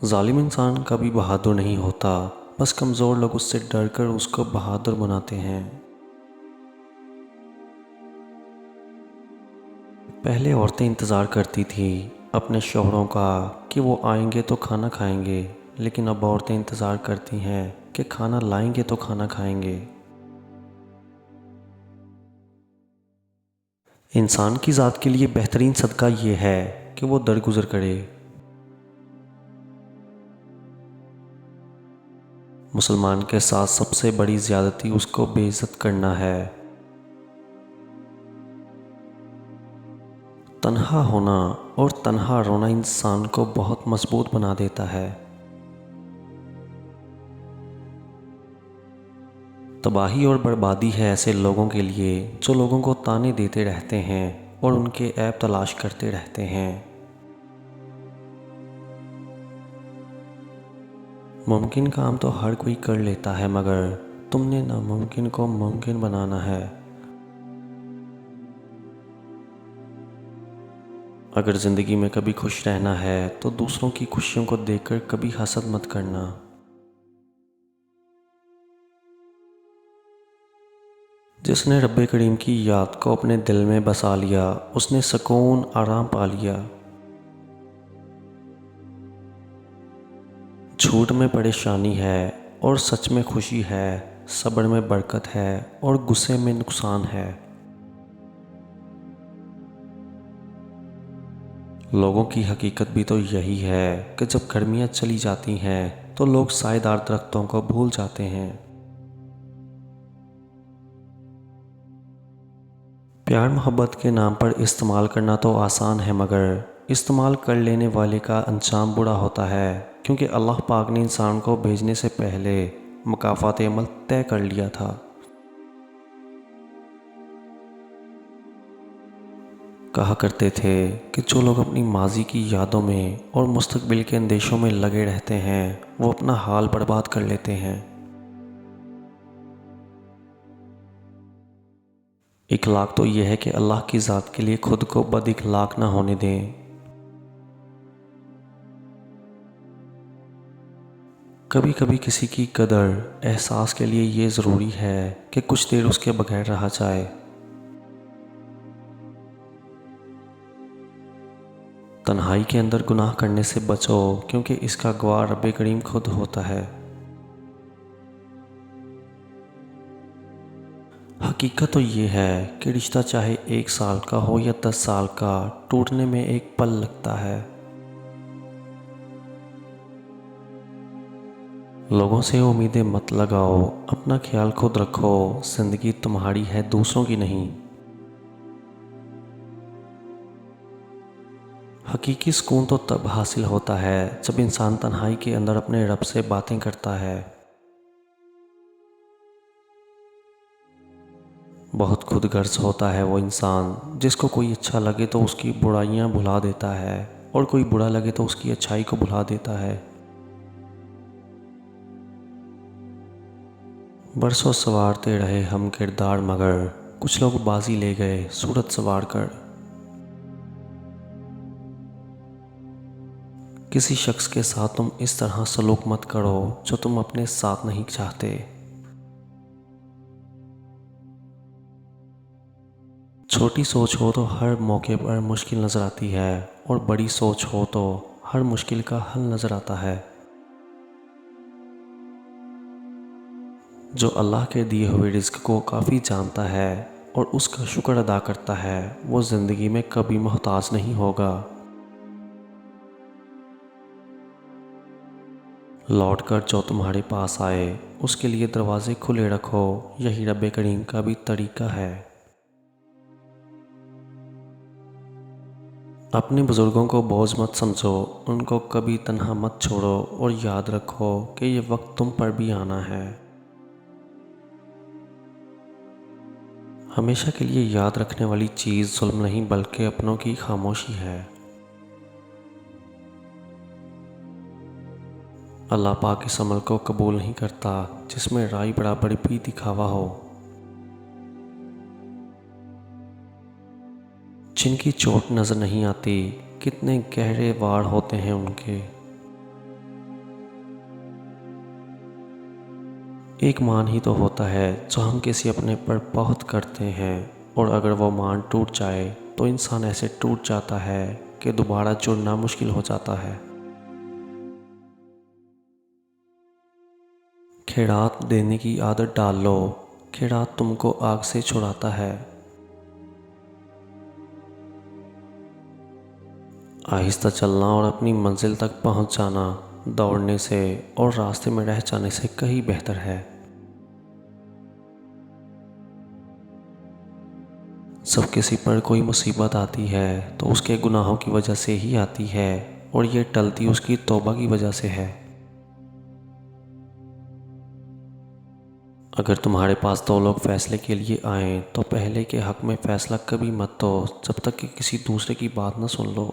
जालिम इंसान कभी बहादुर नहीं होता, बस कमज़ोर लोग उससे डरकर उसको बहादुर बनाते हैं। पहले औरतें इंतज़ार करती थी अपने शौहरों का कि वो आएंगे तो खाना खाएंगे, लेकिन अब औरतें इंतज़ार करती हैं कि खाना लाएंगे तो खाना खाएंगे। इंसान की ज़ात के लिए बेहतरीन सदका ये है कि वो दरगुजर करे। मुसलमान के साथ सबसे बड़ी ज़्यादती उसको बेइज्जत करना है। तन्हा होना और तन्हा रोना इंसान को बहुत मजबूत बना देता है। तबाही और बर्बादी है ऐसे लोगों के लिए जो लोगों को ताने देते रहते हैं और उनके ऐब तलाश करते रहते हैं। मुमकिन काम तो हर कोई कर लेता है, मगर तुमने नामुमकिन को मुमकिन बनाना है। अगर ज़िंदगी में कभी खुश रहना है तो दूसरों की खुशियों को देखकर कभी हसद मत करना। जिसने रब्बे करीम की याद को अपने दिल में बसा लिया, उसने सुकून आराम पा लिया। झूठ में परेशानी है और सच में खुशी है, सब्र में बरकत है और गुस्से में नुकसान है। लोगों की हकीकत भी तो यही है कि जब गर्मियाँ चली जाती हैं तो लोग साएदार दरख्तों को भूल जाते हैं। प्यार मोहब्बत के नाम पर इस्तेमाल करना तो आसान है, मगर इस्तेमाल कर लेने वाले का अंजाम बुरा होता है, क्योंकि अल्लाह पाक ने इंसान को भेजने से पहले मकाफ़ात अमल तय कर लिया था। कहा करते थे कि जो लोग अपनी माजी की यादों में और मुस्तकबिल के अंदेशों में लगे रहते हैं वो अपना हाल बर्बाद कर लेते हैं। इखलाक तो यह है कि अल्लाह की ज़ात के लिए खुद को बद इखलाक ना होने दें। कभी कभी किसी की कदर एहसास के लिए ये ज़रूरी है कि कुछ देर उसके बगैर रहा जाए। तन्हाई के अंदर गुनाह करने से बचो, क्योंकि इसका गवाह रब्बे करीम खुद होता है। हकीकत तो ये है कि रिश्ता चाहे 1 साल का हो या 10 साल का, टूटने में एक पल लगता है। लोगों से उम्मीदें मत लगाओ, अपना ख्याल खुद रखो। जिंदगी तुम्हारी है, दूसरों की नहीं। हकीकी सुकून तो तब हासिल होता है जब इंसान तन्हाई के अंदर अपने रब से बातें करता है। बहुत खुदगर्ज होता है वो इंसान जिसको कोई अच्छा लगे तो उसकी बुराइयां भुला देता है, और कोई बुरा लगे तो उसकी अच्छाई को भुला देता है। बरसों सवारते रहे हम किरदार, मगर कुछ लोग बाजी ले गए सूरत सवार कर। किसी शख्स के साथ तुम इस तरह सलूक मत करो जो तुम अपने साथ नहीं चाहते। छोटी सोच हो तो हर मौके पर मुश्किल नज़र आती है, और बड़ी सोच हो तो हर मुश्किल का हल नज़र आता है। जो अल्लाह के दिए हुए रिज़्क को काफ़ी जानता है और उसका शुक्र अदा करता है, वो ज़िंदगी में कभी मोहताज नहीं होगा। लौट कर जो तुम्हारे पास आए उसके लिए दरवाजे खुले रखो, यही रब्बे करीम का भी तरीका है। अपने बुज़ुर्गों को बोझ मत समझो, उनको कभी तन्हा मत छोड़ो, और याद रखो कि ये वक्त तुम पर भी आना है। हमेशा के लिए याद रखने वाली चीज़ जुल्म नहीं बल्कि अपनों की खामोशी है। अल्लाह पाक इस अमल को कबूल नहीं करता जिसमें राई बराबर भी दिखावा हो। जिनकी चोट नज़र नहीं आती कितने गहरे वार होते हैं उनके। एक मान ही तो होता है जो हम किसी अपने पर बहुत करते हैं, और अगर वो मान टूट जाए तो इंसान ऐसे टूट जाता है कि दोबारा जुड़ना मुश्किल हो जाता है। खैरात देने की आदत डाल लो, खैरात तुमको आग से छुड़ाता है। आहिस्ता चलना और अपनी मंजिल तक पहुंच जाना दौड़ने से और रास्ते में रह जाने से कहीं बेहतर है। सब किसी पर कोई मुसीबत आती है तो उसके गुनाहों की वजह से ही आती है, और ये टलती उसकी तौबा की वजह से है। अगर तुम्हारे पास दो लोग फैसले के लिए आए तो पहले के हक में फैसला कभी मत दो जब तक कि किसी दूसरे की बात न सुन लो।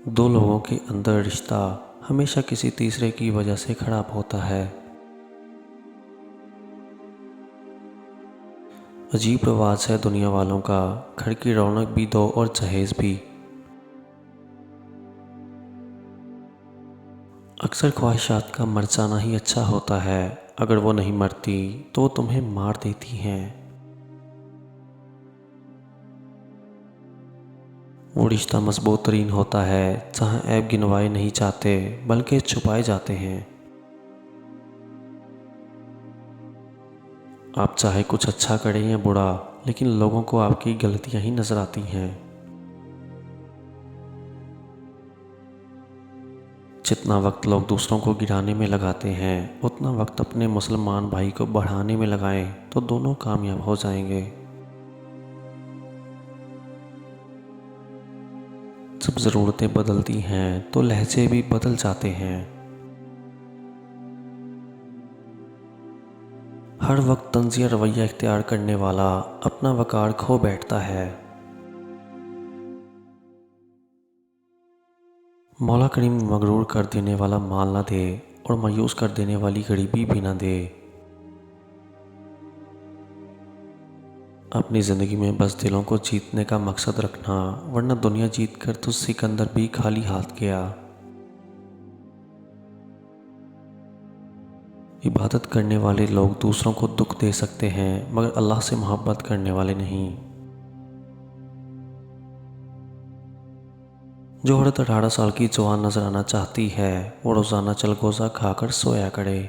दो लोगों के अंदर रिश्ता हमेशा किसी तीसरे की वजह से खराब होता है। अजीब रिवाज है दुनिया वालों का, घर की रौनक भी दो और जहेज भी। अक्सर ख्वाहिशात का मर जाना ही अच्छा होता है, अगर वो नहीं मरती तो तुम्हें मार देती हैं। वो रिश्ता मजबूत तरीन होता है जहाँ ऐब गिनवाए नहीं जाते बल्कि छुपाए जाते हैं। आप चाहे कुछ अच्छा करें या बुरा, लेकिन लोगों को आपकी गलतियां ही नजर आती हैं। जितना वक्त लोग दूसरों को गिराने में लगाते हैं उतना वक्त अपने मुसलमान भाई को बढ़ाने में लगाएं तो दोनों कामयाब हो जाएंगे। जब ज़रूरतें बदलती हैं तो लहजे भी बदल जाते हैं। हर वक्त तंज़िया रवैया इख्तियार करने वाला अपना वक़ार खो बैठता है। मौला करीम मगरूर कर देने वाला माल ना दे और मायूस कर देने वाली गरीबी भी ना दे। अपनी ज़िंदगी में बस दिलों को जीतने का मकसद रखना, वरना दुनिया जीत कर तो सिकंदर भी खाली हाथ गया। इबादत करने वाले लोग दूसरों को दुख दे सकते हैं मगर अल्लाह से मोहब्बत करने वाले नहीं। जो औरत 18 साल की जवान नजर आना चाहती है वो रोज़ाना चलगोज़ा खाकर सोया करे।